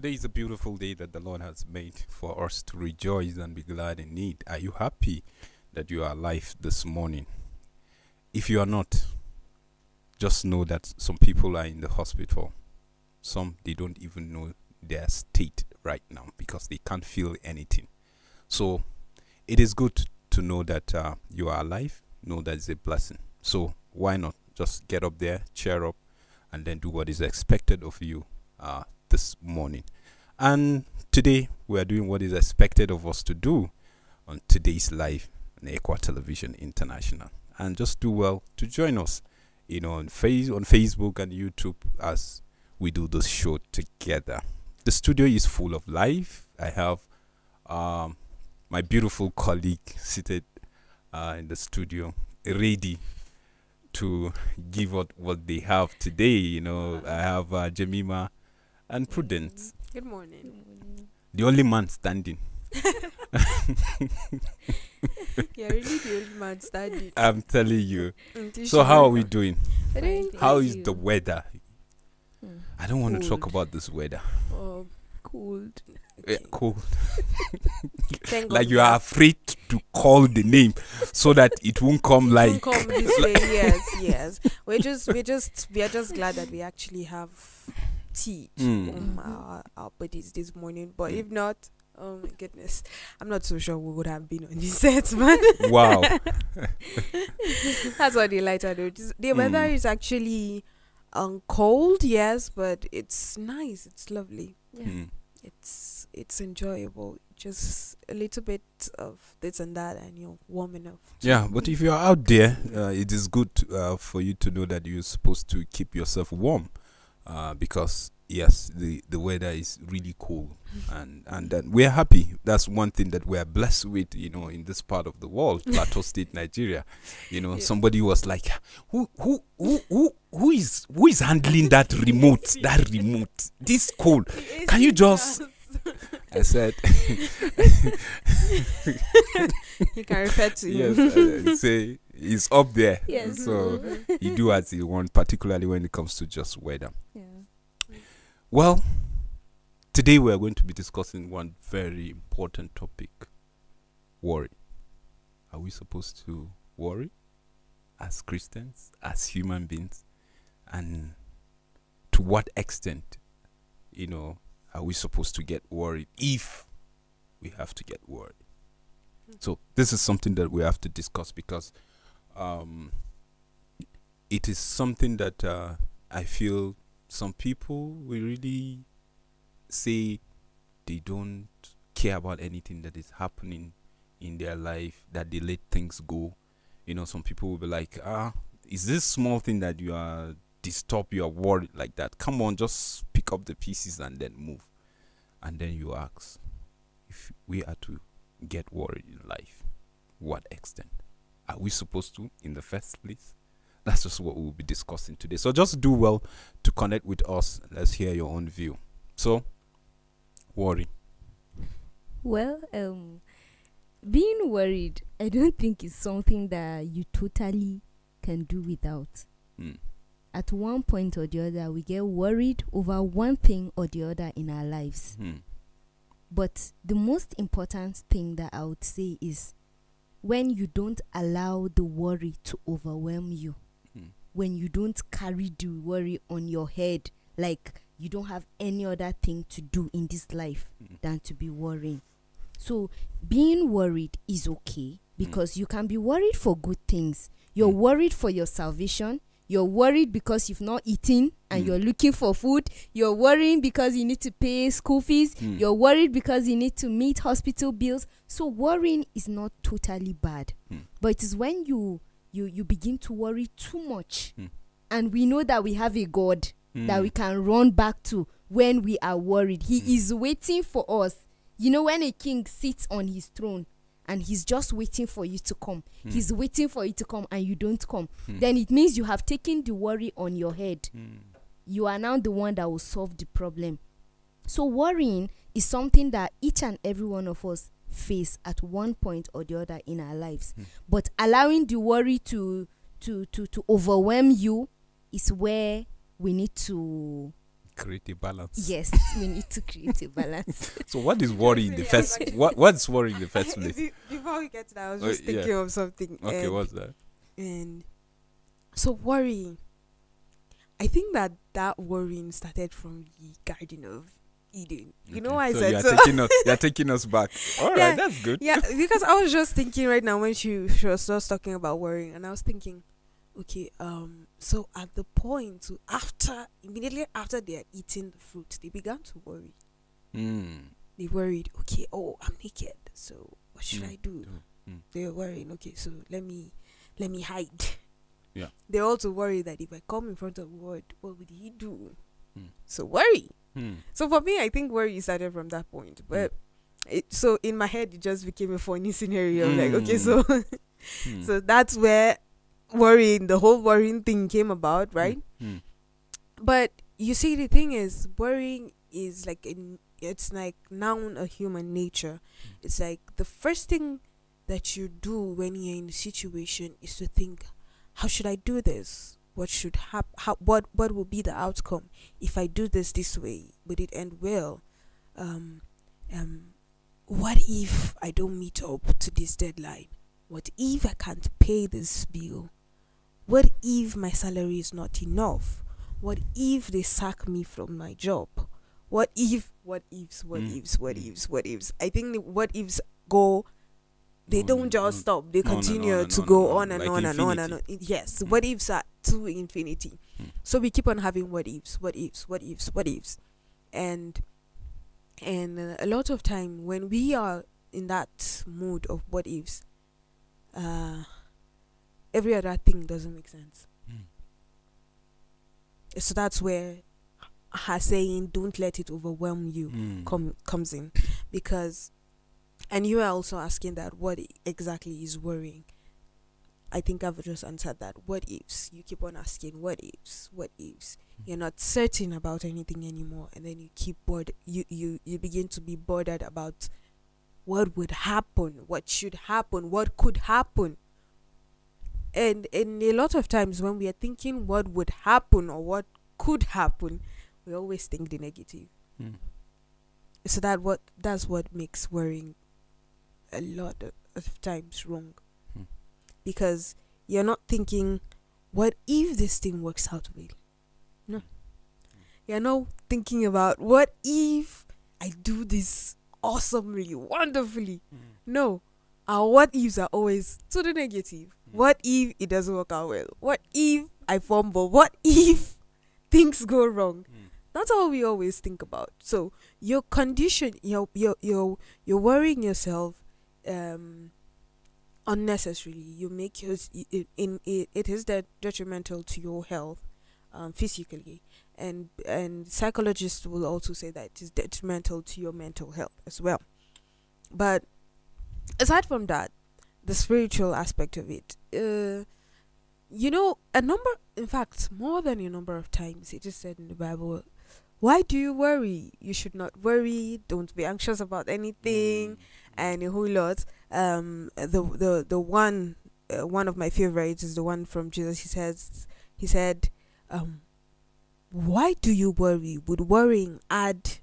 Today is a beautiful day that the Lord has made for us to rejoice and be glad in it. Are you happy that you are alive this morning? If you are not, just know that some people are in the hospital. Some, they don't even know their state right now because they can't feel anything. So it is good to know that you are alive. Know that it's a blessing. So why not just get up there, cheer up, and then do what is expected of you this morning. And today we are doing what is expected of us to do on today's live on Equa Television International. And just do well to join us, on Facebook and YouTube as we do this show together. The studio is full of life. I have my beautiful colleague seated in the studio, ready to give out what they have today. I have Jemima and Prudence. Good morning. The only man standing. You're really the old man standing. I'm telling you. So how are we doing? How is the weather? I don't want to talk about this weather. Oh, cold. Yeah, cold. Thank Like God you are afraid to call the name so that it won't come Don't like come this way. Yes. We are just glad that we actually have tea our bodies this morning. But if not, oh my goodness, I'm not so sure we would have been on this set, man. wow. That's what the lighter do. The weather is actually cold, yes, but it's nice. It's lovely. Yeah. It's enjoyable. Just a little bit of this and that, and you're warming up. Yeah, but if you are out there, it is good for you to know that you're supposed to keep yourself warm, because yes, the weather is really cool, and then we are happy. That's one thing that we are blessed with, in this part of the world, Plateau State, Nigeria. Yeah. Somebody was like, who is handling that remote? That remote, this cold. Can you just? I said, You can refer to yes. him. Say he's up there. Yes. So he do as he want, particularly when it comes to just weather. Yeah. Well, today we are going to be discussing one very important topic: worry. Are we supposed to worry as Christians, as human beings, and to what extent, are we supposed to get worried if we have to get worried? So this is something that we have to discuss because it is something that I feel some people will really say they don't care about anything that is happening in their life, that they let things go. Some people will be like, is this small thing that you are disturbed, you are worried like that? Come on, just pick up the pieces and then move. And then you ask, if we are to get worried in life, what extent? Are we supposed to in the first place? That's just what we'll be discussing today. So just do well to connect with us. Let's hear your own view. So, worry. Well, being worried, I don't think is something that you totally can do without. At one point or the other, we get worried over one thing or the other in our lives. But the most important thing that I would say is when you don't allow the worry to overwhelm you, when you don't carry the worry on your head, like you don't have any other thing to do in this life than to be worrying. So being worried is okay because you can be worried for good things. You're worried for your salvation. You're worried because you've not eaten and you're looking for food. You're worrying because you need to pay school fees. You're worried because you need to meet hospital bills. So worrying is not totally bad. But it is when you begin to worry too much. And we know that we have a God that we can run back to when we are worried. He is waiting for us. When a king sits on his throne, and he's just waiting for you to come. He's waiting for you to come and you don't come. Then it means you have taken the worry on your head. You are now the one that will solve the problem. So worrying is something that each and every one of us face at one point or the other in our lives. But allowing the worry to overwhelm you is where we need to Create a balance. Yes, we need to create a balance. So what is worry in the first? What's worry in the first place? Before we get to that, I was Oh, just thinking yeah. of something. Okay, what's that? And so worrying, I think that worrying started from the Garden of Eden. You know why I so said you're so? You're taking us back. All right, Yeah, that's good. Yeah, because I was just thinking right now when she was just talking about worrying, and I was thinking, okay, so at the point immediately after they had eaten the fruit, they began to worry. They worried, okay, oh, I'm naked, so what should I do? They were worrying, okay, so let me hide. Yeah. They also worry that if I come in front of God, what would he do? So worry. So for me, I think worry started from that point. But so in my head, it just became a funny scenario. Like, okay, so so that's where the whole worrying thing came about, right? But you see, the thing is, worrying is like it's like noun a human nature. It's like the first thing that you do when you're in a situation is to think, how should I do this? What should happen? What will be the outcome if I do this way? Would it end well? What if I don't meet up to this deadline? What if I can't pay this bill? What if my salary is not enough? What if they sack me from my job? What ifs? I think the what ifs go. They don't just stop. They continue to go on and like on and on and infinity. on. Yes, what ifs are to infinity. So we keep on having what ifs, and a lot of time when we are in that mood of what ifs, every other thing doesn't make sense. So that's where her saying, "Don't let it overwhelm you," comes in, because. And you are also asking that what exactly is worrying. I think I've just answered that. What ifs? You keep on asking what ifs. You're not certain about anything anymore, and then you keep bored. You begin to be bothered about what would happen, what should happen, what could happen. And a lot of times when we are thinking what would happen or what could happen, we always think the negative. So that's what makes worrying a lot of times wrong, because you're not thinking, what if this thing works out well? No, you're not thinking about what if I do this awesomely, wonderfully. No, our what ifs are always to the negative. What if it doesn't work out well? What if I fumble? What if things go wrong? That's all we always think about. So your condition, you're worrying yourself unnecessarily. You make it is detrimental to your health, physically, and psychologists will also say that it is detrimental to your mental health as well. But aside from that, the spiritual aspect of it, in fact, more than a number of times, it is said in the Bible, why do you worry? You should not worry. Don't be anxious about anything, and a whole lot. The one of my favorites is the one from Jesus. He said, why do you worry? Would worrying add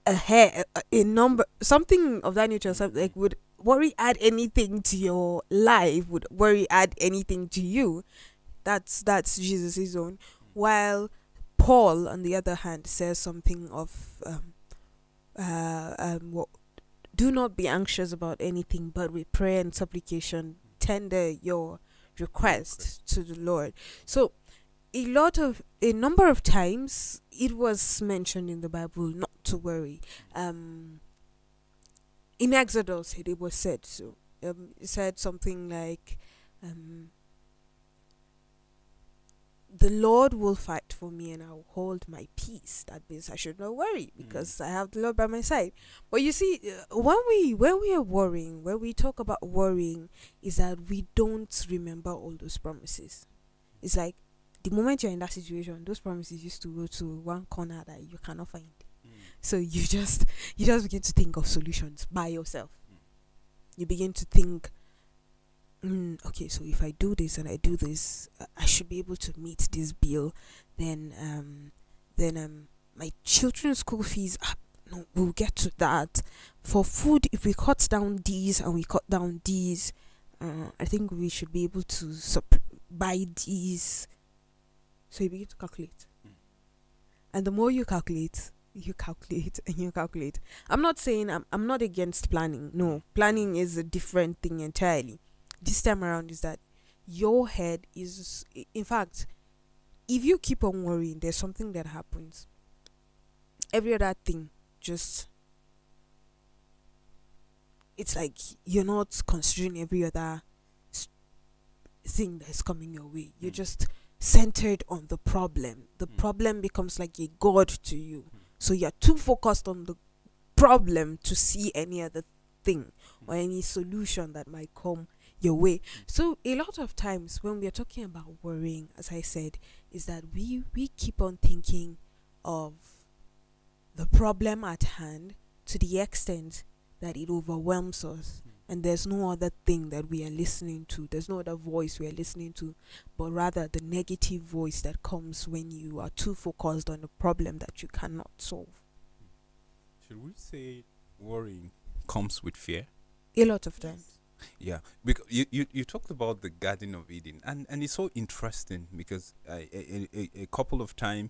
a number, something of that nature? Something like, would worry add anything to your life? Would worry add anything to you? That's Jesus' own. While Paul, on the other hand, says something of do not be anxious about anything, but with prayer and supplication tender your request to the Lord. So a number of times it was mentioned in the Bible not to worry. In Exodus it was said so. It said something like, the Lord will fight for me and I'll hold my peace. That means I should not worry because I have the Lord by my side. But you see, when we are worrying, when we talk about worrying, is that we don't remember all those promises. It's like the moment you're in that situation, those promises used to go to one corner that you cannot find. So you just begin to think of solutions by yourself. You begin to think, okay, so if I do this and I do this, I should be able to meet this bill. Then Then my children's school fees. No, we'll get to that. For food, if we cut down these and we cut down these, I think we should be able to buy these. So you begin to calculate. And the more you calculate and you calculate. I'm not saying I'm not against planning. No, planning is a different thing entirely. This time around is that your head is, in fact, if you keep on worrying, there's something that happens. Every other thing just, it's like you're not considering every other thing that's coming your way. You're just centered on the problem. The problem becomes like a god to you. So you're too focused on the problem to see any other thing or any solution that might come your way. So a lot of times when we are talking about worrying, as I said, is that we keep on thinking of the problem at hand to the extent that it overwhelms us, and there's no other thing that we are listening to, there's no other voice we are listening to, but rather the negative voice that comes when you are too focused on a problem that you cannot solve. Should we say worrying comes with fear? A lot of times. Yeah, because you talked about the Garden of Eden, and it's so interesting because a couple of times,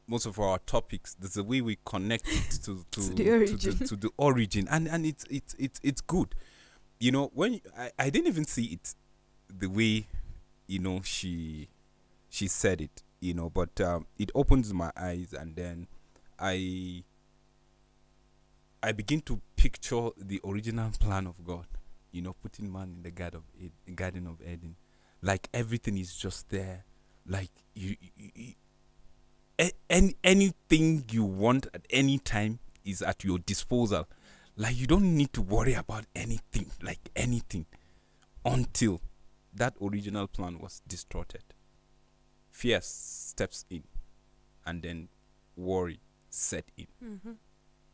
most of our topics, there's a way we connect to the origin, and it's good. You know, when I didn't even see it the way, you know, she said it, you know, but it opens my eyes, and then I begin to picture the original plan of God, you know, putting man in the Garden of Eden. Like everything is just there. Like anything you want at any time is at your disposal. Like you don't need to worry about anything, like anything, until that original plan was distorted. Fear steps in, and then worry set in.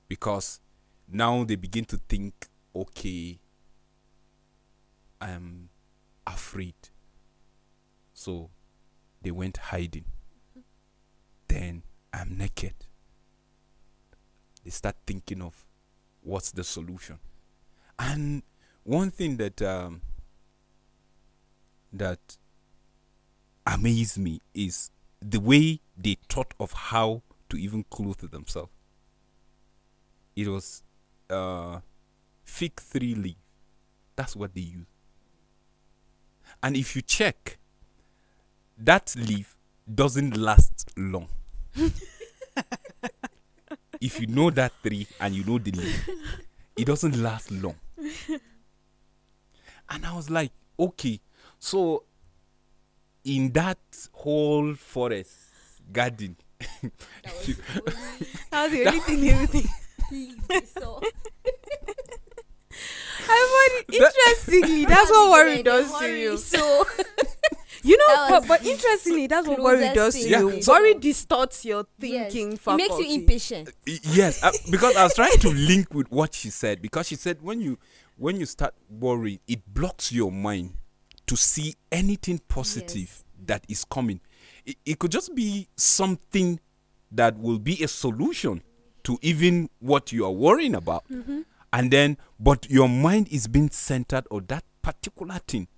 Because now they begin to think, okay, I'm afraid. So they went hiding. Then I'm naked. They start thinking of what's the solution. And one thing that that amazed me is the way they thought of how to even clothe themselves. It was fig tree leaf. That's what they use. And if you check, that leaf doesn't last long. If you know that tree and you know the leaf, it doesn't last long. And I was like, okay, so in that whole forest garden, That was the only thing everything. I find it interestingly, that's what worry does to you. So You know, but interestingly, that's what worry does to you. Yeah. Worry distorts your thinking faculty. it makes you impatient. yes, because I was trying to link with what she said, because she said when you start worrying, it blocks your mind to see anything positive that is coming. It could just be something that will be a solution to even what you are worrying about. And then, but your mind is being centered on that particular thing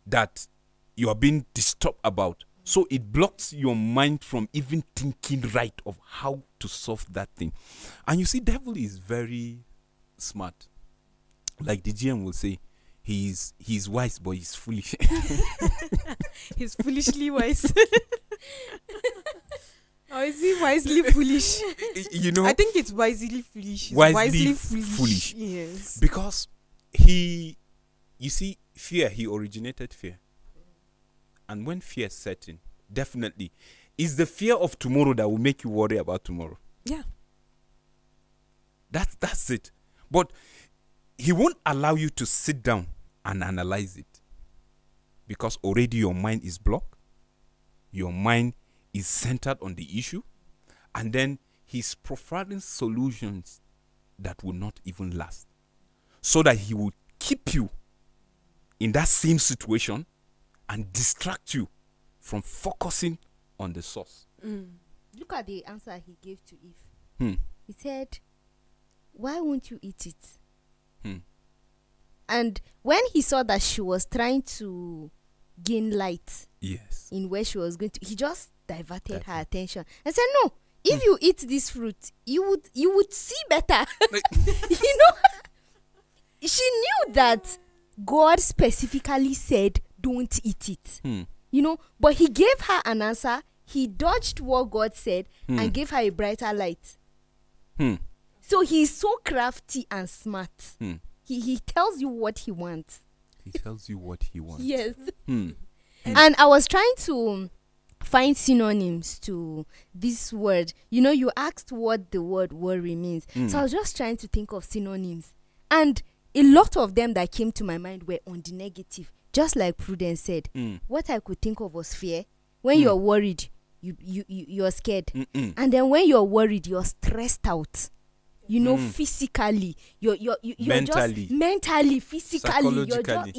that you are being disturbed about. So it blocks your mind from even thinking right of how to solve that thing. And you see, devil is very smart. Like the GM will say, he's wise, but he's foolish. He's foolishly wise. Or is he wisely foolish? You know, I think it's wisely foolish. He's wisely foolish. foolish. Yes. Because you see, fear, he originated fear. And when fear set in, definitely, it's the fear of tomorrow that will make you worry about tomorrow. Yeah. That's it. But he won't allow you to sit down and analyze it. Because already your mind is blocked. Your mind is centered on the issue. And then he's providing solutions that will not even last. So that he will keep you in that same situation and distract you from focusing on the source. Look at the answer he gave to Eve. Hmm. He said, "Why won't you eat it?" Hmm. And when he saw that she was trying to gain light Yes. in where she was going to, he just diverted her attention and said, "No, if you eat this fruit, you would see better." You know, she knew that God specifically said, "Don't eat it." Hmm. You know, but he gave her an answer. He dodged what God said and gave her a brighter light. Hmm. So he's so crafty and smart. Hmm. He tells you what he wants. He tells you what he wants. Yes. Hmm. And I was trying to find synonyms to this word. You know, you asked what the word worry means. So I was just trying to think of synonyms. And a lot of them that came to my mind were on the negative. Just like Prudence said, what I could think of was fear. When you're worried, you're scared. And then when you're worried, you're stressed out. You know, physically, you're Mentally. just mentally, physically, Psychologically.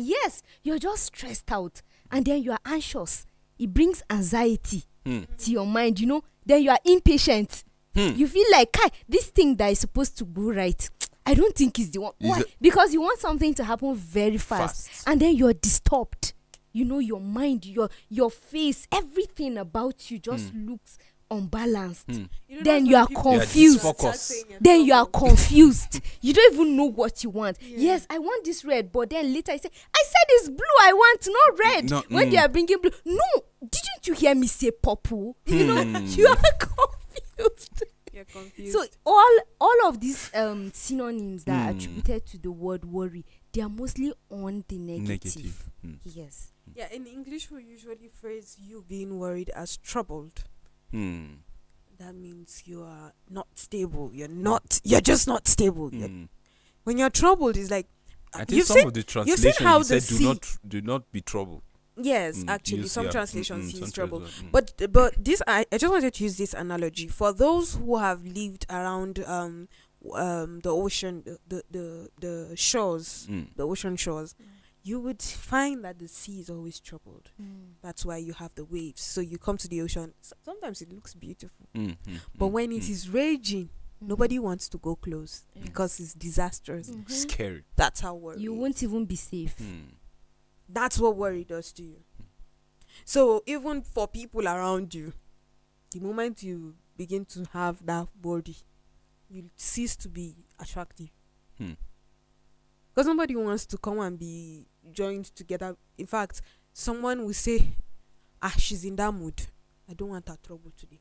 you're just stressed out, and then you are anxious. It brings anxiety to your mind. You know, then you are impatient. You feel like, Kai, this thing that is supposed to go right, I don't think is the one. Why? Because you want something to happen very fast. And then you're disturbed. You know, your mind, your face, everything about you just looks unbalanced. Then you are confused. Then you are confused. You don't even know what you want. Yes, I want this red, but then later I say, I said it's blue, I want no red. When they are bringing blue, no, didn't you hear me say purple? You know, you are confused. You're confused. So all of these synonyms that are attributed to the word worry, they are mostly on the negative. Yes. Yeah, in English we usually phrase you being worried as troubled. That means you are not stable. You're just not stable. When you're troubled, it's like I think some of the translations how you said the do not be troubled. Yes, actually, some translations use trouble. But But this, I just wanted to use this analogy for those who have lived around the ocean, the shores, the ocean shores. You would find that the sea is always troubled. That's why you have the waves. So you come to the ocean. Sometimes it looks beautiful, but when it is raging, nobody wants to go close because it's disastrous. Scary. That's how worry. You won't even be safe. That's what worry does to you. So even for people around you, the moment you begin to have that body, you cease to be attractive. Because nobody wants to come and be joined together. In fact, someone will say, she's in that mood. I don't want her trouble today.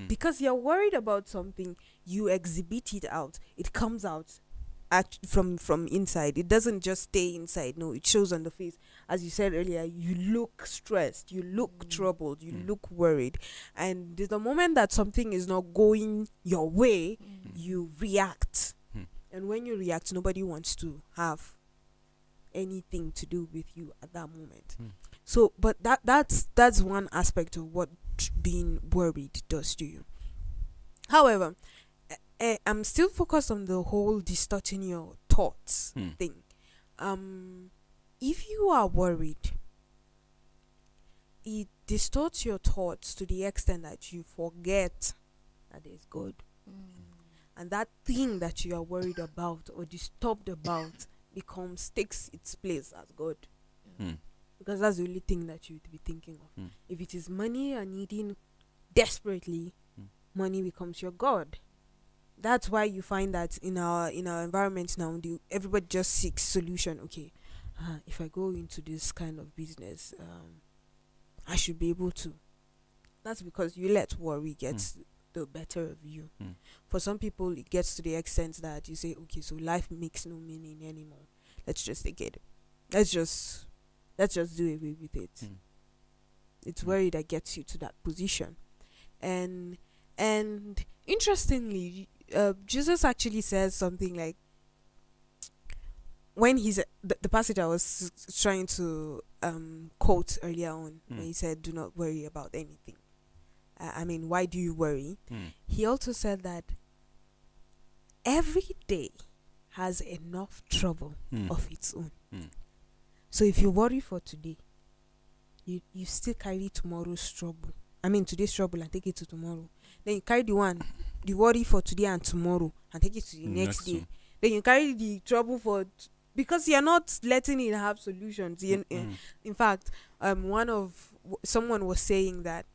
Because you're worried about something, you exhibit it out. It comes out from inside. It doesn't just stay inside. No, it shows on the face. As you said earlier, you look stressed, you look troubled, you look worried. And the moment that something is not going your way, you react. And when you react, nobody wants to have anything to do with you at that moment. So, but that's one aspect of what being worried does to you. However, I'm still focused on the whole distorting your thoughts thing. If you are worried, it distorts your thoughts to the extent that you forget that there's God. And that thing that you are worried about or disturbed about takes its place as God. Because that's the only thing that you would be thinking of. If it is money you're needing desperately, money becomes your God. That's why you find that in our environment now, everybody just seeks solution. Okay, if I go into this kind of business, I should be able to. That's because you let worry get the better of you. For some people, it gets to the extent that you say, okay, so life makes no meaning anymore. Let's just take it. Let's just do away with it. It's worry that gets you to that position. And interestingly, Jesus actually says something like, when he's the passage I was trying to quote earlier on, when he said, do not worry about anything. I mean, why do you worry? He also said that every day has enough trouble of its own. So if you worry for today, you still carry tomorrow's trouble today's trouble and take it to tomorrow. Then you carry the worry for today and tomorrow and take it to the next day. one. Then you carry the trouble because you're not letting it have solutions. In fact, someone was saying that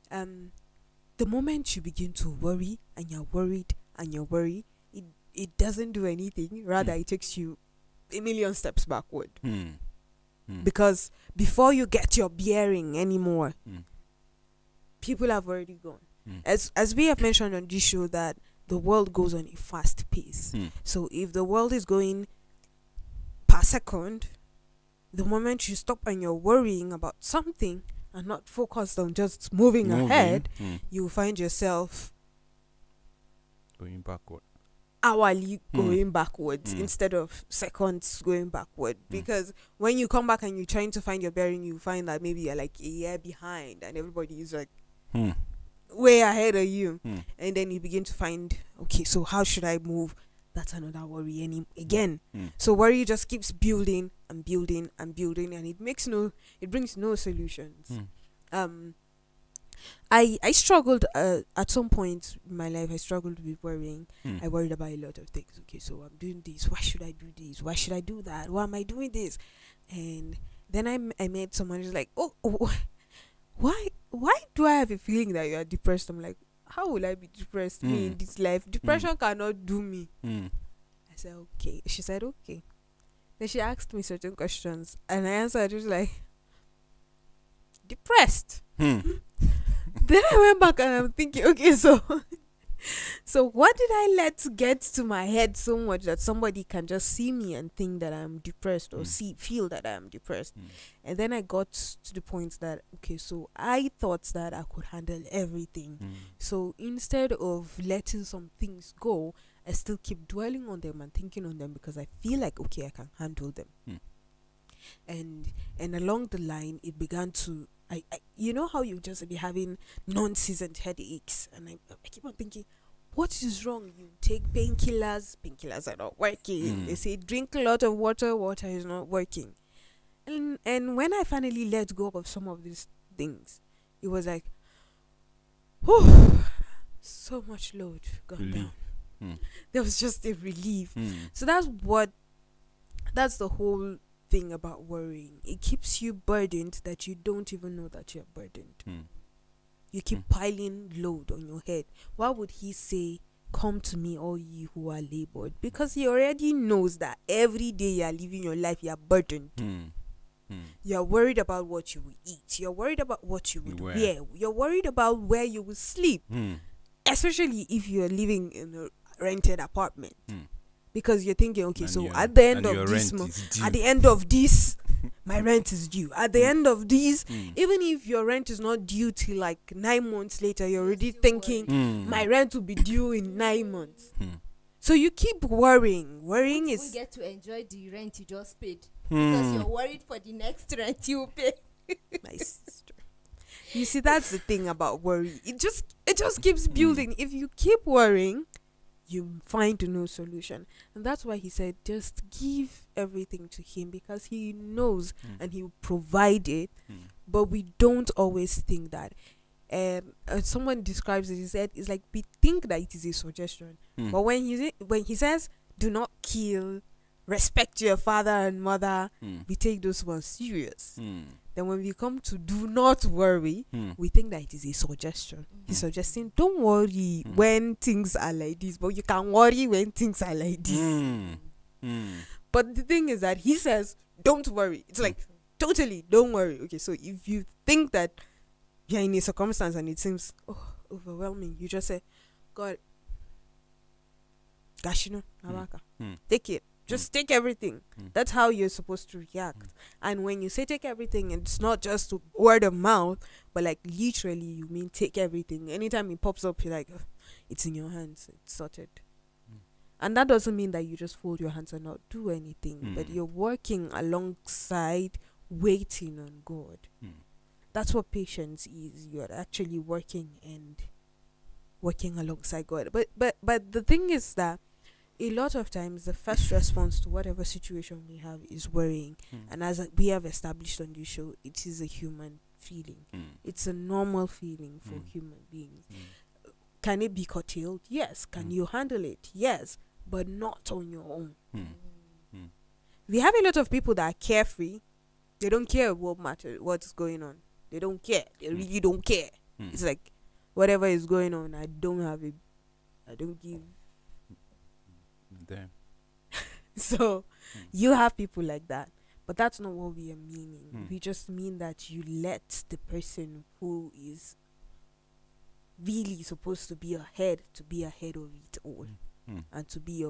the moment you begin to worry and you're worried and you're worried, it doesn't do anything. Rather, it takes you a million steps backward. Because before you get your bearing anymore, people have already gone. As we have mentioned on this show, that the world goes on a fast pace. So if the world is going per second, the moment you stop and you're worrying about something and not focused on just moving ahead, you find yourself going backward. Hourly going backwards instead of seconds going backward. Because when you come back and you're trying to find your bearing, you find that maybe you're like a year behind and everybody is like way ahead of you. And then you begin to find, okay, so how should I move? That's another worry again. So worry just keeps building and building and building, and it brings no solutions. I struggled at some point in my life. I struggled with worrying. I worried about a lot of things. Okay, so I'm doing this. Why should I do this? Why should I do that? Why am I doing this? And then I met someone who's like, oh, why do I have a feeling that you are depressed? I'm like, how will I be depressed? Me in this life, depression cannot do me. I said, okay. She said, okay. Then she asked me certain questions, and I answered just like, depressed. Then I went back and I'm thinking, okay, so what did I let get to my head so much that somebody can just see me and think that I'm depressed or feel that I'm depressed? And then I got to the point that, okay, so I thought that I could handle everything. So instead of letting some things go, I still keep dwelling on them and thinking on them because I feel like, okay, I can handle them. And along the line, it began to, I you know how you just be having non-seasoned headaches, and I keep on thinking, what is wrong? You take painkillers are not working. They say drink a lot of water is not working. And when I finally let go of some of these things, it was like, so much load gone down. There was just a relief. So that's the whole thing about worrying. It keeps you burdened that you don't even know that you're burdened. You keep piling load on your head. Why would he say, come to me, all ye who are labored? Because he already knows that every day you're living your life, you're burdened. You're worried about what you will eat. You're worried about what you would wear. You're worried about where you will sleep. Especially if you're living in a rented apartment. Because you're thinking, okay, and so at the end of this month, at the end of this, my rent is due. At the end of this, even if your rent is not due till like 9 months later, you're already thinking, my rent will be due in 9 months. So you keep worrying. Worrying is... You get to enjoy the rent you just paid. Because you're worried for the next rent you pay. My sister. You see, that's the thing about worry. It just keeps building. If you keep worrying, you find no solution. And that's why he said, just give everything to him, because he knows and he will provide it. But we don't always think that. Someone describes it, he said, it's like we think that it is a suggestion. But when he says, do not kill, respect your father and mother, we take those ones serious. Then when we come to do not worry, we think that it is a suggestion. He's suggesting, don't worry when things are like this, but you can worry when things are like this. But the thing is that he says, don't worry. It's like, totally, don't worry. Okay, so if you think that you're in a circumstance and it seems overwhelming, you just say, God, Gashino, Nawaka, take it. Just take everything. That's how you're supposed to react. And when you say take everything, it's not just word of mouth, but like literally you mean take everything. Anytime it pops up, you're like, it's in your hands. It's sorted. And that doesn't mean that you just fold your hands and not do anything, but you're working alongside waiting on God. That's what patience is. You're actually working alongside God. But the thing is that a lot of times the first response to whatever situation we have is worrying. And as we have established on this show, it is a human feeling. It's a normal feeling for human beings. Can it be curtailed? Yes. Can you handle it? Yes. But not on your own. We have a lot of people that are carefree. They don't care what's going on. They don't care. They really don't care. It's like, whatever is going on, I don't give. Damn. So, you have people like that. But that's not what we are meaning. We just mean that you let the person who is really supposed to be ahead of it all. And to be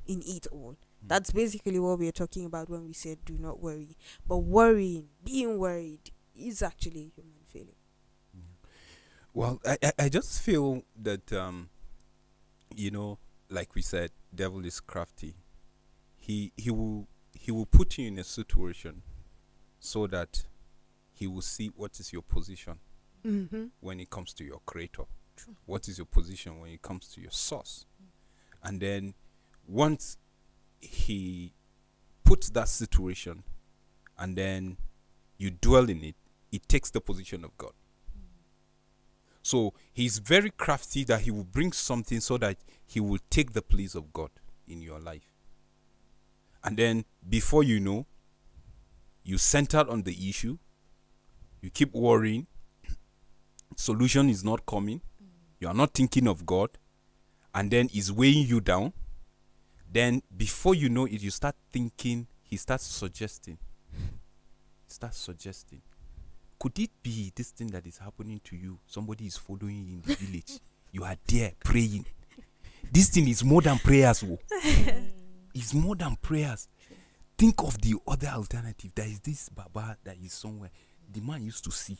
in it all. That's basically what we're talking about when we said do not worry. But being worried is actually a human feeling. Well, I just feel that, like we said, devil is crafty. He will put you in a situation so that he will see what is your position when it comes to your creator. True. What is your position when it comes to your source? And then once he puts that situation and then you dwell in it, it takes the position of God. So he's very crafty that he will bring something so that he will take the place of God in your life. And then before you know, you centered on the issue, you keep worrying, solution is not coming, you are not thinking of God, and then he's weighing you down. Then before you know it, you start thinking, he starts suggesting. Could it be this thing that is happening to you? Somebody is following you in the village. You are there praying. This thing is more than prayers. It's more than prayers. Think of the other alternative. There is this Baba that is somewhere. The man used to see.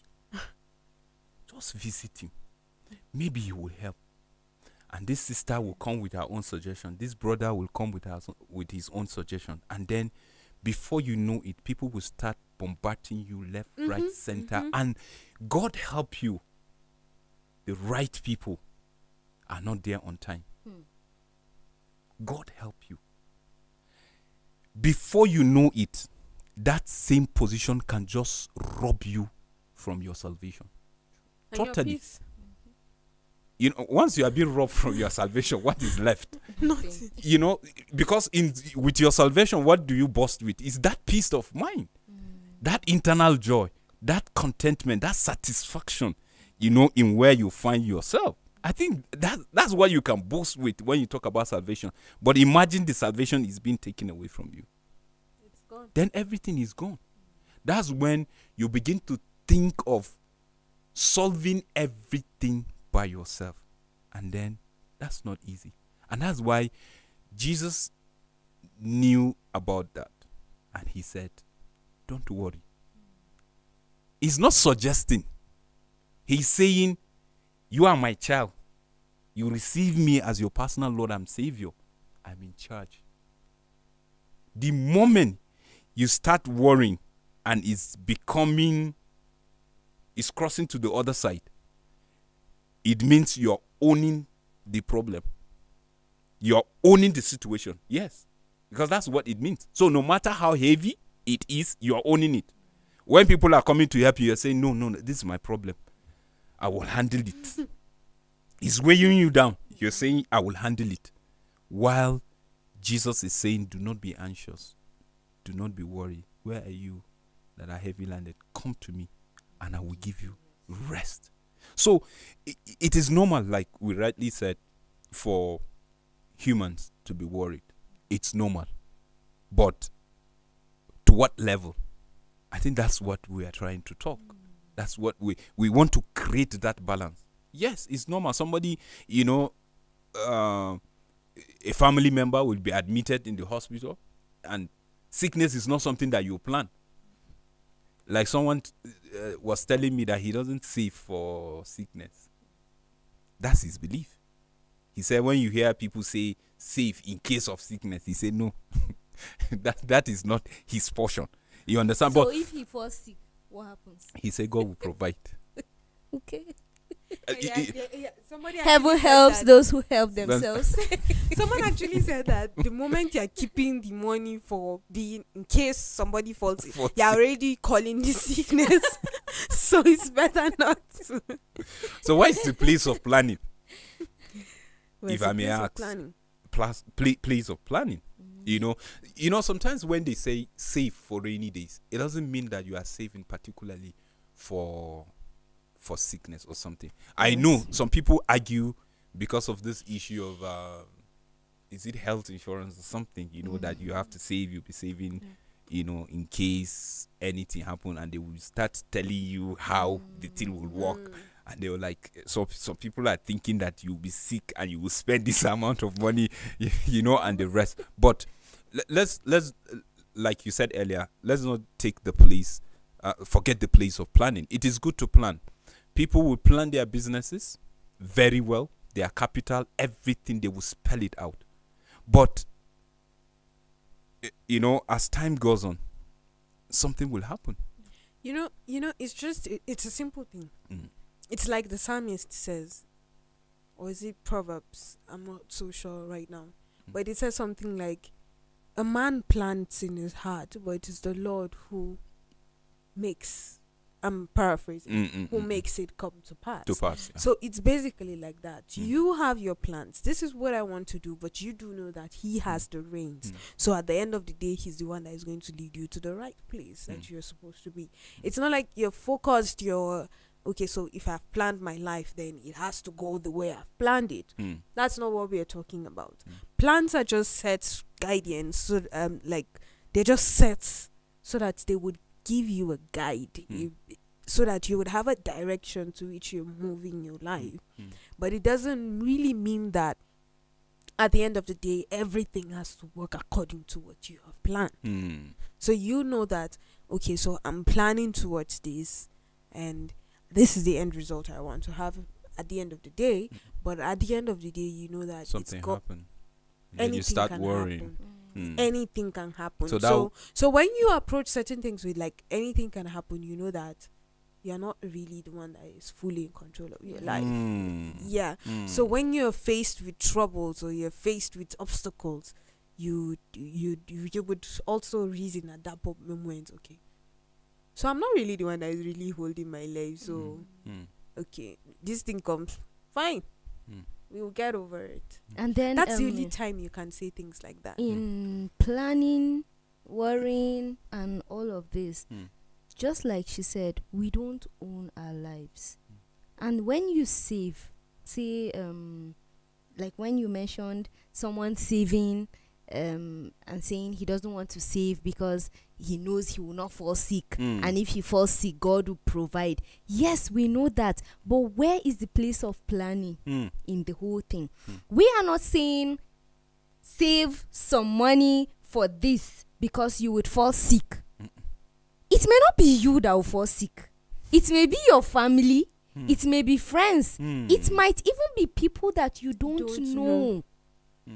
Just visit him. Maybe he will help. And this sister will come with her own suggestion. This brother will come with his own suggestion. And then before you know it, people will start bombarding you left, right, center. And God help you. The right people are not there on time. God help you. Before you know it, that same position can just rob you from your salvation. And Totally. your peace. Once you are being robbed from your salvation, what is left? Nothing. Because with your salvation, what do you boast with? Is that peace of mind, that internal joy, that contentment, that satisfaction, in where you find yourself. I think that's what you can boast with when you talk about salvation. But imagine the salvation is being taken away from you. It's gone. Then everything is gone. That's when you begin to think of solving everything by yourself. And then that's not easy. And that's why Jesus knew about that. And he said, don't worry. He's not suggesting. He's saying, you are my child. You receive me as your personal Lord and Savior. I'm in charge. The moment you start worrying and it's crossing to the other side, it means you're owning the problem. You're owning the situation. Yes. Because that's what it means. So no matter how heavy it is, you're owning it. When people are coming to help you, you're saying, no, this is my problem. I will handle it. It's weighing you down. You're saying, I will handle it. While Jesus is saying, do not be anxious. Do not be worried. Where are you that are heavy landed? Come to me and I will give you rest. So it is normal, like we rightly said, for humans to be worried. It's normal. But to what level? I think that's what we are trying to talk. That's what we want to create, that balance. Yes, it's normal. Somebody, a family member will be admitted in the hospital, and sickness is not something that you plan. Like someone was telling me that he doesn't save for sickness. That's his belief. He said when you hear people say save in case of sickness, he said no. that is not his portion. You understand? So but if he falls sick, what happens? he said God will provide. Okay. Somebody Heaven actually said helps that. those who help themselves. Someone actually said that the moment you're keeping the money for being, in case somebody falls sick, Falls you're sick. already calling the sickness. So it's better not to. So why is the place of planning? Where's If the I may place of ask. planning? Place of planning. You know, sometimes when they say save for rainy days, it doesn't mean that you are saving particularly for sickness or something. I know some people argue because of this issue of is it health insurance or something, you know, that you have to save, you'll be saving, you know, in case anything happen, and they will start telling you how the thing will work. And they were like, so some people are thinking that you'll be sick and you will spend this amount of money, you know, and the rest. But let's like you said earlier, let's not take the place, forget the place of planning. It is good to plan. People will plan their businesses very well, their capital, everything, they will spell it out. But, you know, as time goes on, something will happen. You know, it's a simple thing. It's like the psalmist says, or is it Proverbs? I'm not so sure right now. But it says something like, a man plants in his heart, but it is the Lord who makes, I'm paraphrasing, who makes it come to pass. Yeah. So it's basically like that. You have your plans. This is what I want to do, but you do know that he has the reins. So at the end of the day, he's the one that is going to lead you to the right place that you're supposed to be. It's not like you're focused, okay, so if I've planned my life, then it has to go the way I've planned it. That's not what we are talking about. Plans are just sets, guidance, so like they're just sets so that they would give you a guide, so that you would have a direction to which you're moving your life. But it doesn't really mean that at the end of the day, everything has to work according to what you have planned. So you know that, okay, so I'm planning towards this, and this is the end result I want to have at the end of the day. But at the end of the day, you know that Something happened. Then anything you start can worrying. happen. Anything can happen. So So when you approach certain things with like anything can happen, you know that you're not really the one that is fully in control of your life. Yeah. So when you're faced with troubles or you're faced with obstacles, you would also reason at that moment, okay, so I'm not really the one that is really holding my life. So okay, this thing comes, fine. We will get over it. And then that's the only time you can say things like that. In planning, worrying, and all of this, just like she said, we don't own our lives. And when you save, say, like when you mentioned someone saving and saying he doesn't want to save because he knows he will not fall sick, and if he falls sick, God will provide. Yes, we know that, but where is the place of planning in the whole thing? We are not saying save some money for this because you would fall sick. It may not be you that will fall sick. It may be your family. It may be friends. It might even be people that you don't know.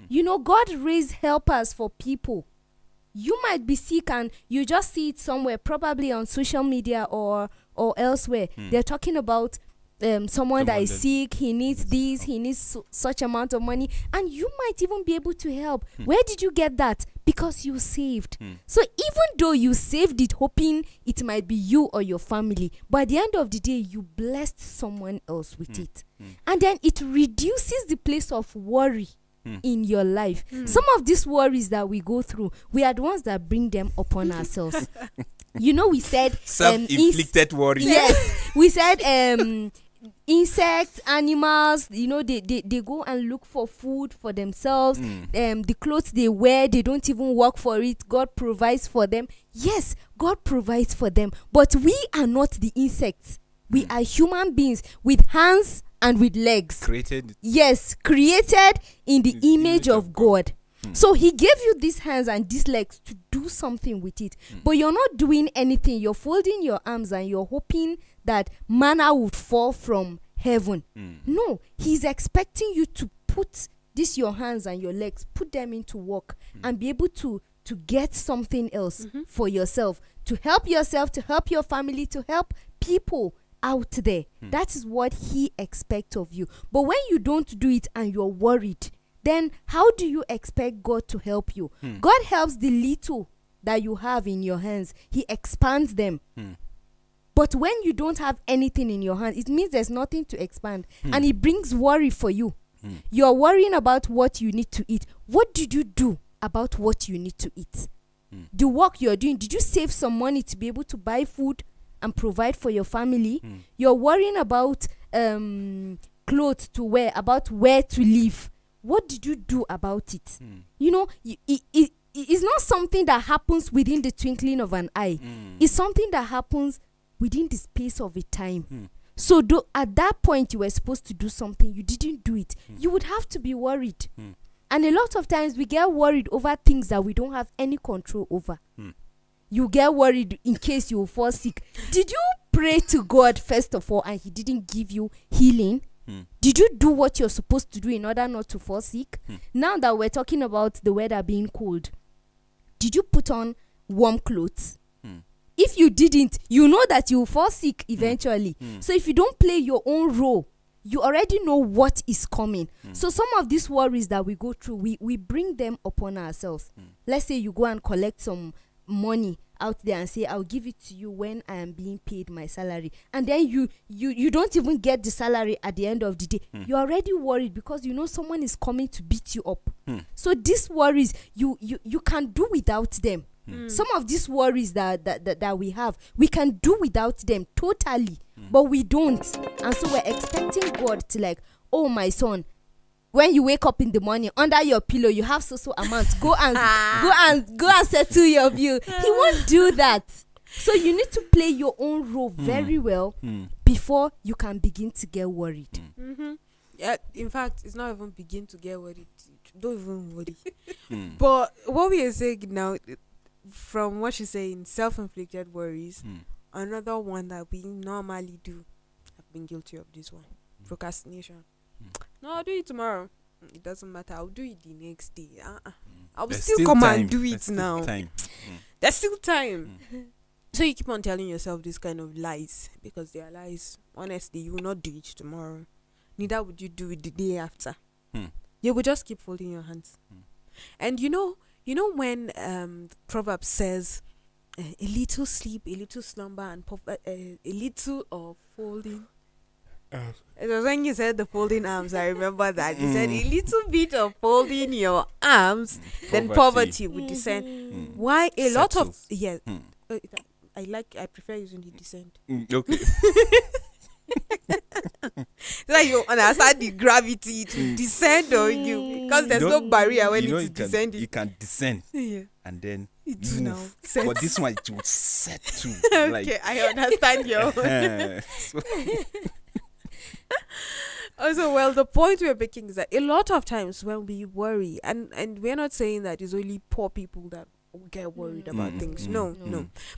You know, God raised helpers for people. You might be sick and you just see it somewhere, probably on social media or elsewhere. They're talking about someone that is sick, he needs this, he needs such amount of money, and you might even be able to help. Where did you get that? Because you saved. So even though you saved it hoping it might be you or your family, but at the end of the day, you blessed someone else with it. And then it reduces the place of worry in your life. Some of these worries that we go through, we are the ones that bring them upon ourselves. You know, we said self-inflicted worry. Yes, we said insects, animals, you know, they go and look for food for themselves. The clothes they wear, they don't even work for it. God provides for them. Yes, God provides for them, but we are not the insects. We are human beings with hands and with legs. Created In the image of God. So he gave you these hands and these legs to do something with it. But you're not doing anything. You're folding your arms and you're hoping that manna would fall from heaven. No, he's expecting you to put your hands and your legs, put them into work and be able to get something else for yourself, to help your family, to help people. out there. That is what he expects of you. But when you don't do it and you're worried, then how do you expect God to help you? God helps the little that you have in your hands. He expands them. But when you don't have anything in your hand, it means there's nothing to expand. And it brings worry for you. You're worrying about what you need to eat. What did you do about what you need to eat? The work you're doing, did you save some money to be able to buy food and provide for your family? You're worrying about clothes to wear, about where to live. What did you do about it? You know, it's not something that happens within the twinkling of an eye. It's something that happens within the space of a time. So at that point you were supposed to do something, you didn't do it. You would have to be worried. And a lot of times we get worried over things that we don't have any control over. You get worried in case you will fall sick. Did you pray to God first of all and he didn't give you healing? Did you do what you're supposed to do in order not to fall sick? Now that we're talking about the weather being cold, did you put on warm clothes? If you didn't, you know that you will fall sick eventually. So if you don't play your own role, you already know what is coming. So some of these worries that we go through, we bring them upon ourselves. Let's say you go and collect some money out there and say, I'll give it to you when I am being paid my salary. And then you don't even get the salary at the end of the day. You're already worried because you know someone is coming to beat you up. So these worries, you can do without them. Some of these worries that we have, we can do without them totally, but we don't. And so we're expecting God to like, oh my son, when you wake up in the morning, under your pillow you have so amount. Go and settle your bill. He won't do that. So you need to play your own role very well before you can begin to get worried. Yeah, in fact, it's not even begin to get worried. Don't even worry. But what we are saying now, from what you're saying, self-inflicted worries, another one that we normally do, I've been guilty of this one, procrastination. No, I'll do it tomorrow. It doesn't matter. I'll do it the next day. I'll still come and do it now. There's still time. So you keep on telling yourself this kind of lies, because they are lies. Honestly, you will not do it tomorrow. Neither would you do it the day after. You will just keep folding your hands. And you know when Proverbs says, a little sleep, a little slumber, and a little of folding. It was when you said the folding arms, I remember that. You said a little bit of folding your arms, then poverty would descend. Why? A lot of... Yes. I prefer using the descent. Okay. So you understand the gravity to descend on you, because there's no barrier when it's descending. You can descend, and then it's now move. set. But this one, it will set too. Okay, I understand your. Also, well, the point we're making is that a lot of times when we worry, and we're not saying that it's only poor people that get worried about things. No.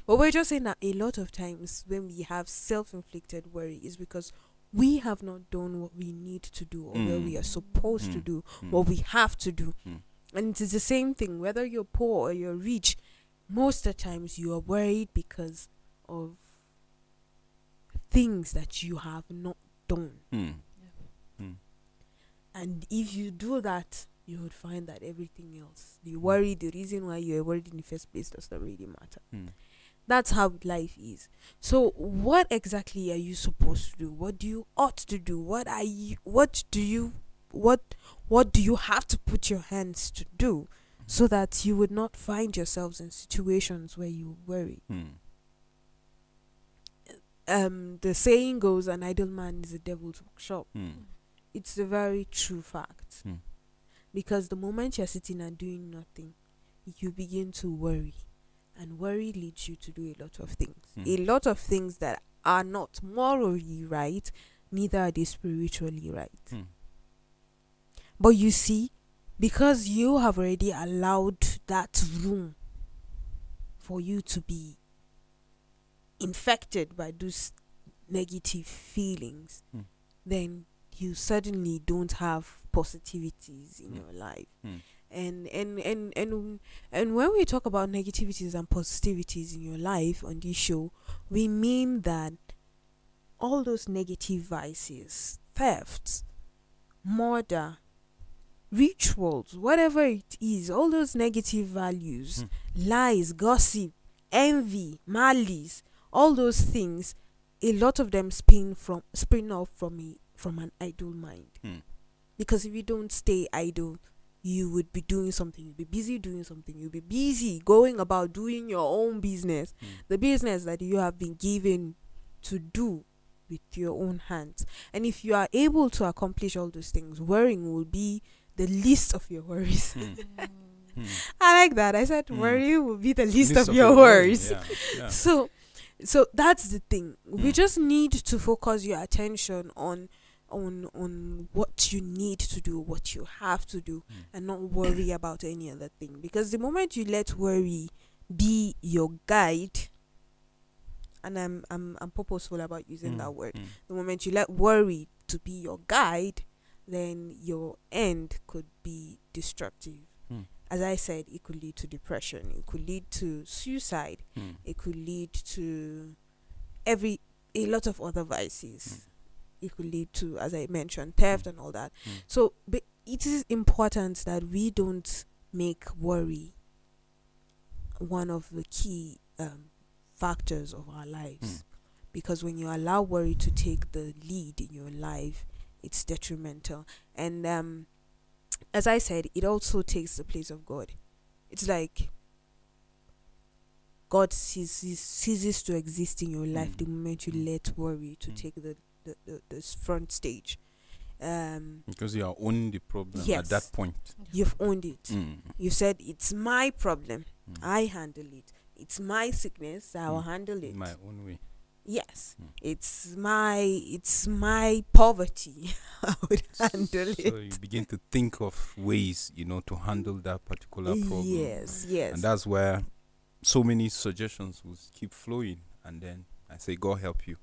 But we're just saying that a lot of times when we have self-inflicted worry is because we have not done what we need to do, or what we are supposed to do, what we have to do. And it is the same thing, whether you're poor or you're rich. Most of the times you are worried because of things that you have not done. And if you do that, you would find that everything else, the reason why you are worried in the first place, does not really matter. That's how life is. So what exactly are you supposed to do? What do you ought to do? What do you have to put your hands to do so that you would not find yourselves in situations where you worry? The saying goes, an idle man is a devil's workshop. It's a very true fact. Because the moment you're sitting and doing nothing, you begin to worry. And worry leads you to do a lot of things. A lot of things that are not morally right, neither are they spiritually right. But you see, because you have already allowed that room for you to be infected by those negative feelings, then you suddenly don't have positivities in your life. And when we talk about negativities and positivities in your life on this show, we mean that all those negative vices, thefts, murder, rituals, whatever it is, all those negative values, lies, gossip, envy, malice, all those things, a lot of them spring off from an idle mind. Because if you don't stay idle, you would be doing something. You'll be busy doing something. You'll be busy going about doing your own business, the business that you have been given to do with your own hands. And if you are able to accomplish all those things, worrying will be the least of your worries. I like that. I said worry will be the least of your worries. Yeah. So that's the thing. We just need to focus your attention on what you need to do, what you have to do, and not worry about any other thing. Because the moment you let worry be your guide, and I'm purposeful about using that word, the moment you let worry to be your guide, then your end could be destructive. As I said, it could lead to depression, it could lead to suicide, it could lead to a lot of other vices. It could lead to, as I mentioned, theft and all that. So but it is important that we don't make worry one of the key factors of our lives. Because when you allow worry to take the lead in your life, it's detrimental. And as I said, it also takes the place of God. It's like God ceases to exist in your life the moment you let worry to take the front stage. Because you are owning the problem at that point. You've owned it. You said, it's my problem. I handle it. It's my sickness. I will handle it. My own way. Yes. It's my poverty. I would handle it. So you begin to think of ways, to handle that particular problem. Yes. And that's where so many suggestions will keep flowing. And then I say, God help you.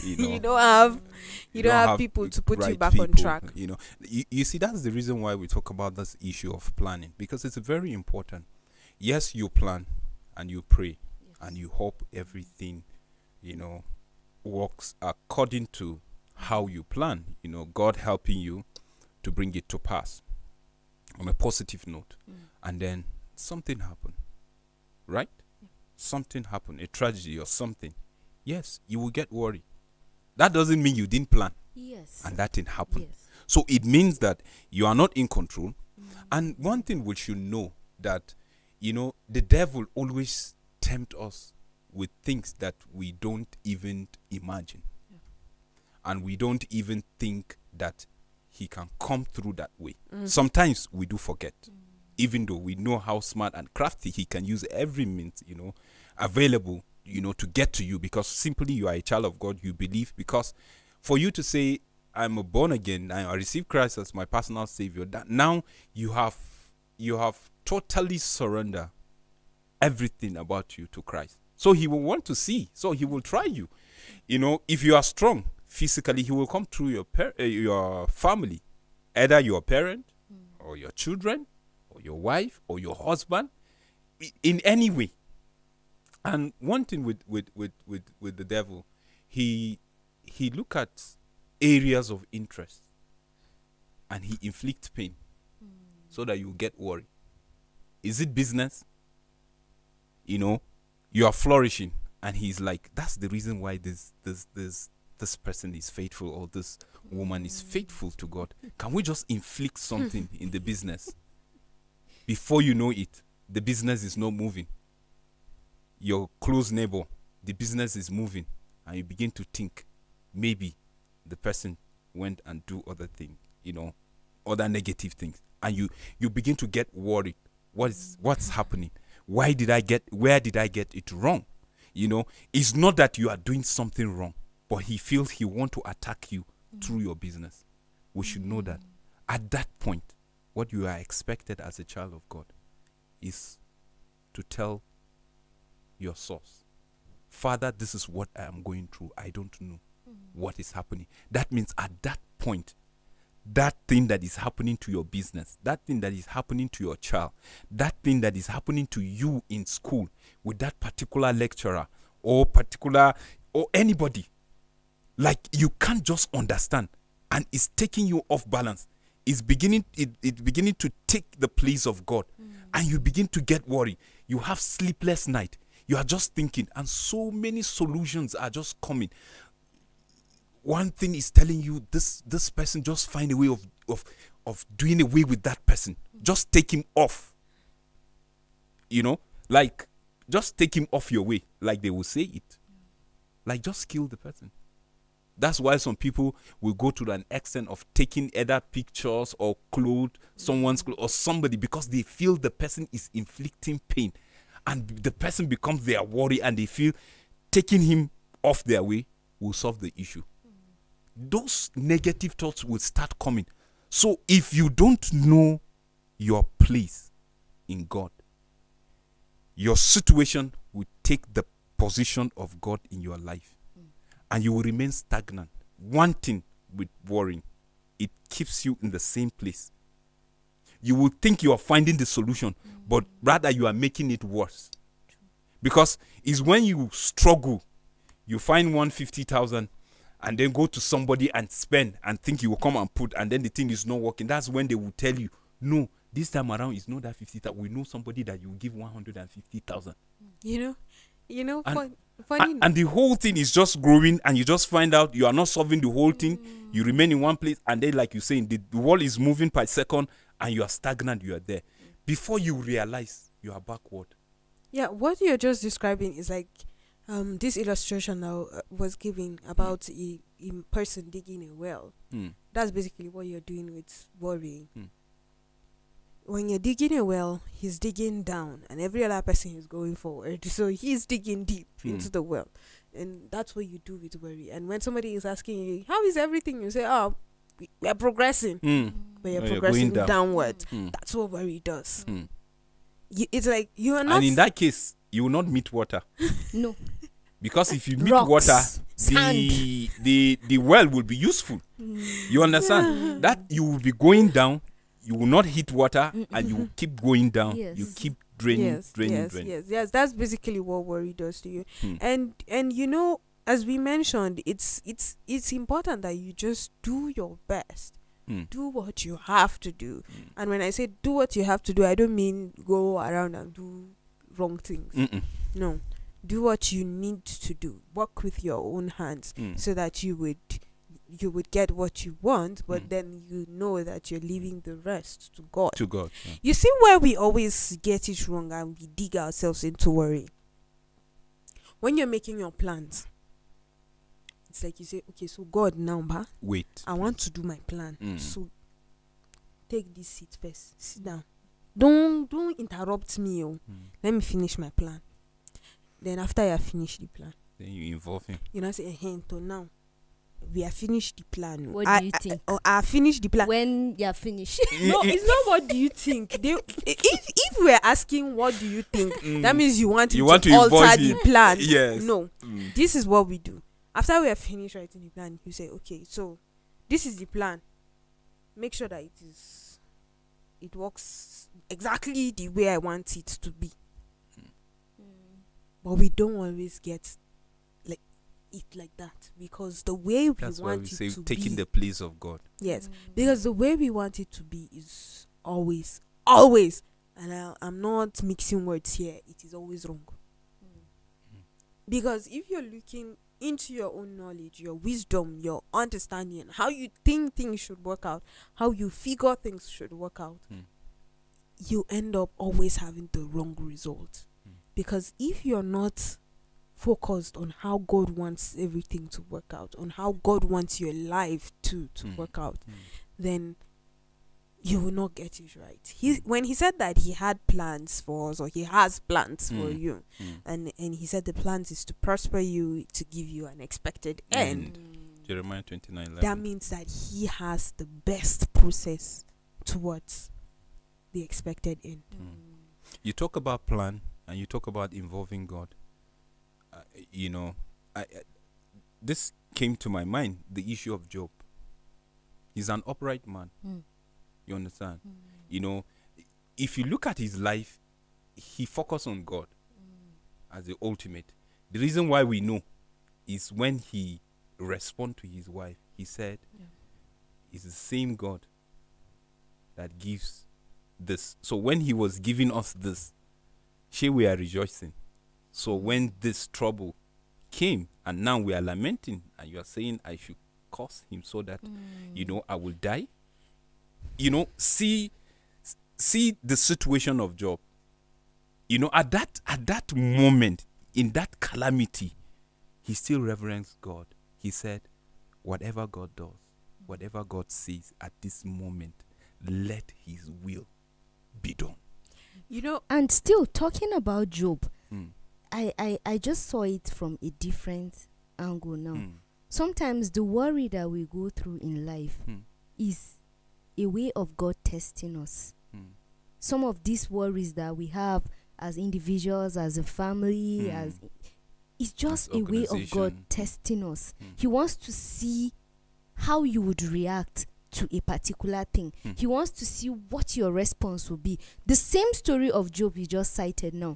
You don't have people to put you back on track. You see, that's the reason why we talk about this issue of planning, because it's very important. Yes, you plan and you pray and you hope everything works according to how you plan, God helping you to bring it to pass on a positive note. And then something happened, right? Something happened, a tragedy or something. Yes, you will get worried. That doesn't mean you didn't plan. Yes. And that didn't happen. Yes. So it means that you are not in control. And one thing we should know, that, the devil always tempt us with things that we don't even imagine. And we don't even think that he can come through that way. Sometimes we do forget, even though we know how smart and crafty he can use every means, available, to get to you, because simply you are a child of God, you believe. Because for you to say, I'm a born again, I receive Christ as my personal savior, that now you have totally surrendered everything about you to Christ. So he will want to see. So he will try you. If you are strong physically, he will come through your family, either your parent or your children or your wife or your husband, in any way. And one thing with the devil, he look at areas of interest and he inflicts pain so that you get worried. Is it business? You are flourishing, and he's like, that's the reason why this person is faithful, or this woman is faithful to God. Can we just inflict something in the business? Before you know it, the business is not moving. Your close neighbor, the business is moving, and you begin to think maybe the person went and do other things, other negative things, and you begin to get worried. What's happening? Where did I get it wrong? It's not that you are doing something wrong, but he feels he want to attack you through your business. We should know that at that point, what you are expected as a child of God is to tell your source, Father, this is what I am going through. I don't know what is happening. That means at that point, that thing that is happening to your business, that thing that is happening to your child, that thing that is happening to you in school with that particular lecturer or anybody, Like you can't just understand, and it's taking you off balance. It's beginning to take the place of God, and you begin to get worried. You have sleepless night. You are just thinking, and so many solutions are just coming. One thing is telling you, this person, just find a way of doing away with that person. Just take him off. Like just take him off your way, like they will say it. Like just kill the person. That's why some people will go to an extent of taking either pictures or someone's clothes or somebody, because they feel the person is inflicting pain, and the person becomes their worry, and they feel taking him off their way will solve the issue. Those negative thoughts will start coming. So if you don't know your place in God, your situation will take the position of God in your life, and you will remain stagnant. One thing with worrying, it keeps you in the same place. You will think you are finding the solution, but rather you are making it worse. Because it's when you struggle, you find 150,000 and then go to somebody and spend and think you will come and put, and then the thing is not working. That's when they will tell you, no, this time around it's not that 50,000. We know somebody that you will give 150,000. Funny. And the whole thing is just growing, and you just find out you are not solving the whole thing. You remain in one place, and then, like you're saying, the world is moving per second, and you are stagnant. You are there. Before you realize, you are backward. Yeah, what you're just describing is like this illustration now was giving about a person digging a well. That's basically what you're doing with worrying. When you're digging a well, he's digging down, and every other person is going forward. So he's digging deep into the well. And that's what you do with worry. And when somebody is asking you, how is everything? You say, we are progressing. But you're progressing downward. That's what worry does. It's like you are not... And in that case, you will not meet water. No. Because if you meet Rocks, water, sand. the well will be useful. You understand? That you will be going down, you will not hit water, and you will keep going down. Yes. You keep draining. Yes. That's basically what worry does to you. And as we mentioned, it's important that you just do your best. Do what you have to do. And when I say do what you have to do, I don't mean go around and do wrong things. No. Do what you need to do. Work with your own hands so that you would get what you want, but then you know that you're leaving the rest to God. Yeah. You see where we always get it wrong and we dig ourselves into worry. When you're making your plans, it's like you say, okay, so God, now, wait. I want to do my plan. So take this seat first. Sit down. Don't interrupt me. Let me finish my plan. Then after you finish the plan, then you involve him. You know, say, so now we have finished the plan. What do you think? I finished the plan. When you're finished. No, it's not what do you think. If we're asking what do you think, that means you want to alter the plan. Yes. No. This is what we do. After we have finished writing the plan, you say, okay, so this is the plan. Make sure that it works exactly the way I want it to be. But we don't always get like that, because the way we That's want why we it say to taking be, the place of God. yes, because the way we want it to be is always, and I'm not mixing words here, it is always wrong. Because if you're looking into your own knowledge, your wisdom, your understanding, how you think things should work out, how you figure things should work out, you end up always having the wrong result. Because if you're not focused on how God wants everything to work out, on how God wants your life to work out, then you will not get it right. When he said that he had plans for us, or he has plans for you, and he said the plans is to prosper you, to give you an expected end. Jeremiah 29:11. That means that he has the best process towards the expected end. You talk about plan, and you talk about involving God. This came to my mind, the issue of Job. He's an upright man. You understand? If you look at his life, he focused on God as the ultimate. The reason why we know is when he respond to his wife. He said, it's the same God that gives this. So when he was giving us this, we are rejoicing. So when this trouble came and now we are lamenting and you are saying I should curse him so that, I will die. See the situation of Job. At that moment, in that calamity, he still reverenced God. He said, whatever God does, whatever God says at this moment, let his will be done. And still talking about Job, I just saw it from a different angle now. Sometimes the worry that we go through in life is a way of God testing us. Some of these worries that we have as individuals, as a family, it's just a way of God testing us. He wants to see how you would react to a particular thing. He wants to see what your response will be. The same story of Job you just cited now.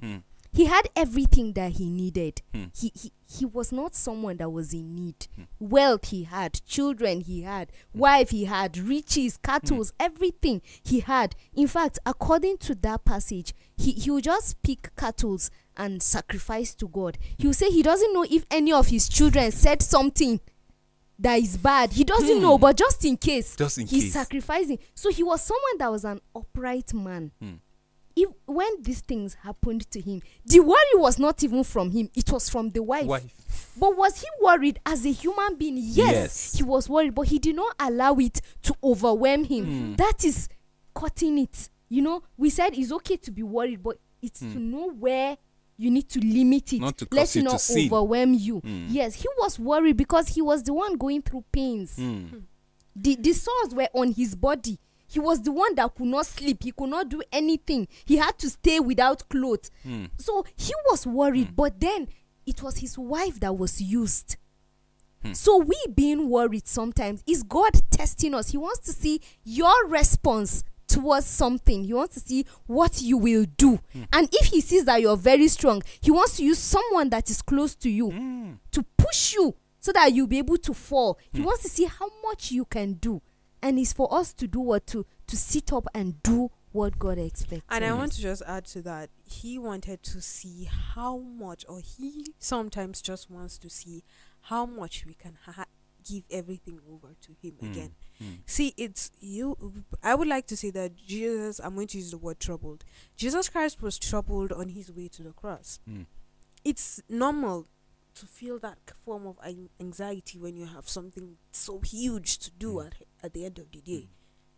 He had everything that he needed. He was not someone that was in need. Wealth he had, children he had, wife he had, riches, cattle, everything he had. In fact, according to that passage, he would just pick cattle and sacrifice to God. He will say he doesn't know if any of his children said something that is bad. He doesn't know, but just in case, he's sacrificing. So he was someone that was an upright man. When these things happened to him, the worry was not even from him, it was from the wife. But was he worried as a human being? Yes, he was worried, but he did not allow it to overwhelm him. That is cutting it. We said it's okay to be worried, but it's to know where you need to limit it. Let it not overwhelm you. Yes, he was worried because he was the one going through pains. The sores were on his body. He was the one that could not sleep. He could not do anything. He had to stay without clothes. So he was worried. But then it was his wife that was used. So we being worried sometimes is God testing us. He wants to see your response towards something. He wants to see what you will do. And if he sees that you're very strong, he wants to use someone that is close to you to push you so that you'll be able to fall. He wants to see how much you can do. And it's for us to do what? To sit up and do what God expects. And I want to just add to that. He wanted to see how much, or he sometimes just wants to see how much we can give everything over to him again. See, it's you. I would like to say that Jesus, I'm going to use the word troubled. Jesus Christ was troubled on his way to the cross. It's normal to feel that form of anxiety when you have something so huge to do at the end of the day.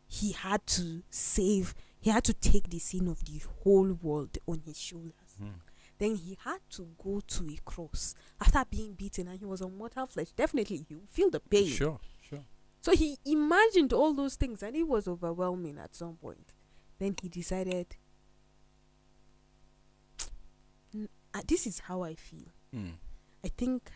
He had to take the sin of the whole world on his shoulders. Then he had to go to a cross after being beaten, and he was on mortal flesh. Definitely he would feel the pain. Sure. So he imagined all those things, and it was overwhelming at some point. Then he decided, this is how I feel. I think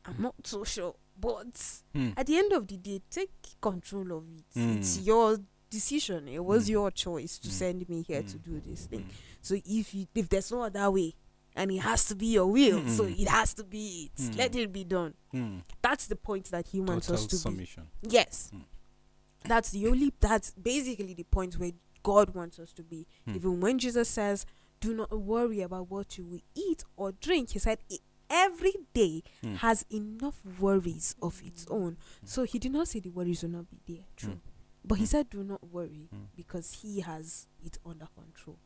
I'm not so sure, but at the end of the day, take control of it. It's your decision. It was your choice to send me here to do this thing. So if there's no other way, and it has to be your will, so it has to be it. Let it be done. That's the point that he wants us to submission. Be. Yes, that's basically the point where God wants us to be. Even when Jesus says, "Do not worry about what you will eat or drink," he said, every day has enough worries of its own. So he did not say the worries will not be there. True. But he said, do not worry, because he has it under control.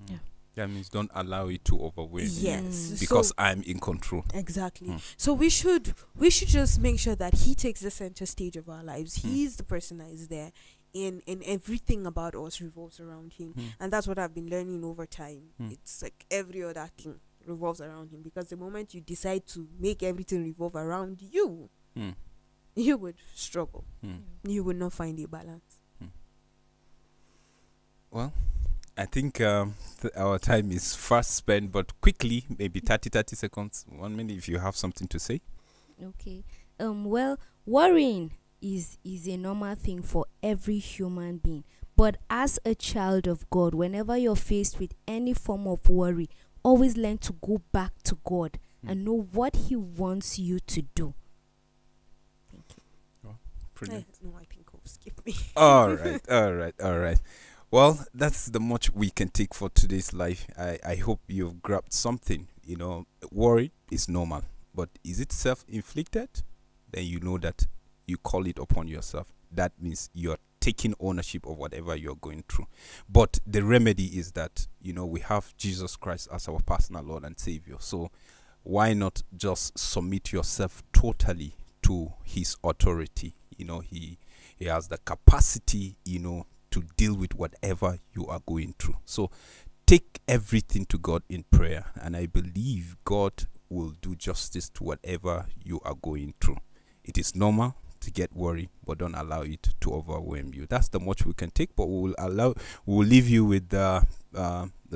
That means don't allow it to overwhelm you. Yes. Because I'm in control. Exactly. So we should just make sure that he takes the center stage of our lives. He's the person that is there. And everything about us revolves around him. And that's what I've been learning over time. It's like every other thing revolves around him, because the moment you decide to make everything revolve around you, you would struggle. You would not find a balance. Well, I think our time is fast spent, but quickly, maybe 30 seconds, 1 minute, if you have something to say. Okay. Well, worrying is a normal thing for every human being. But as a child of God, whenever you're faced with any form of worry, always learn to go back to God and know what he wants you to do. pronounce? No, I think I'll skip me. All right. Well, that's the much we can take for today's life. I hope you've grabbed something. Worry is normal, but is it self-inflicted? Then you know that you call it upon yourself. That means you're taking ownership of whatever you're going through. But the remedy is that, we have Jesus Christ as our personal Lord and Savior. So why not just submit yourself totally to his authority? He has the capacity, to deal with whatever you are going through. So take everything to God in prayer, and I believe God will do justice to whatever you are going through. It is normal to get worried, but don't allow it to overwhelm you. That's the much we can take, but we'll leave you with the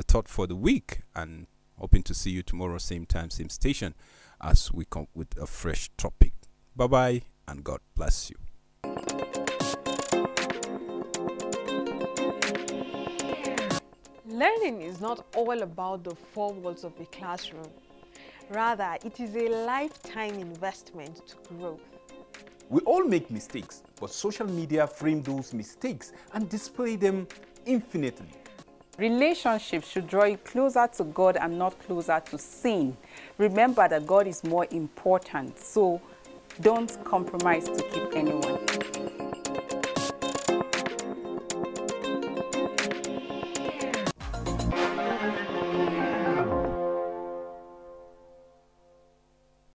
thought for the week, and hoping to see you tomorrow, same time, same station, as we come with a fresh topic. Bye bye, and God bless you. Learning is not all about the four walls of the classroom. Rather, it is a lifetime investment to growth. We all make mistakes, but social media frame those mistakes and display them infinitely. Relationships should draw you closer to God and not closer to sin. Remember that God is more important, so don't compromise to keep anyone.